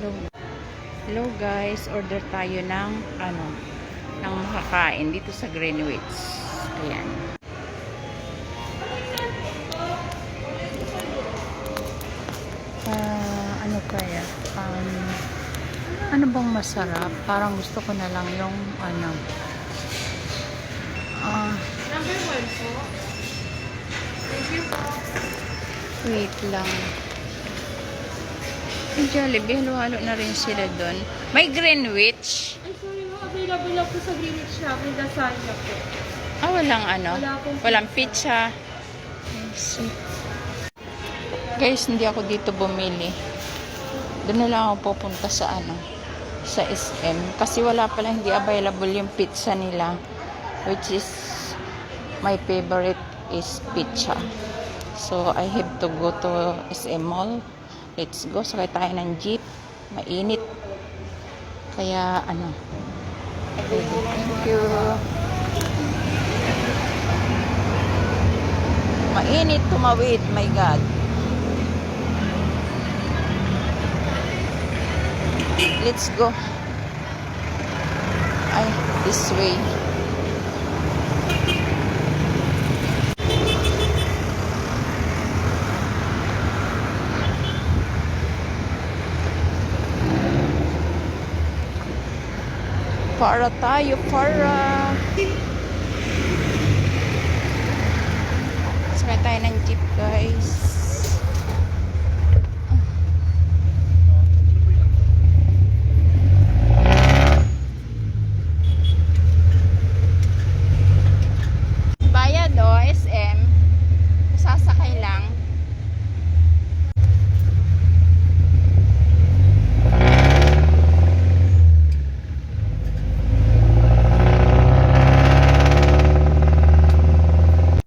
Hello. Hello guys, order tayo ng ng makakain dito sa Greenwich. Ayan. Ano kaya? Ano bang masarap? Parang gusto ko na lang yung Number 1 po. Thank you po. wait lang. Yung Jollibee, halo-halo na rin sila doon. May Greenwich. Ay, sorry mo. Available lang po sa Greenwich shop. May lasagna po. Walang Wala pong walang pizza. Guys, hindi ako dito bumili. Doon na lang ako pupunta sa sa SM. Kasi wala pala, hindi available yung pizza nila. Which is, my favorite is pizza. So, I have to go to SM Mall. Let's go. Sakay tayo ng jeep. Mainit. Kaya, thank you. Mainit tumawid. My God. Let's go. Ay, this way. Para tayo, para. Sakay tayo ng jeep, guys.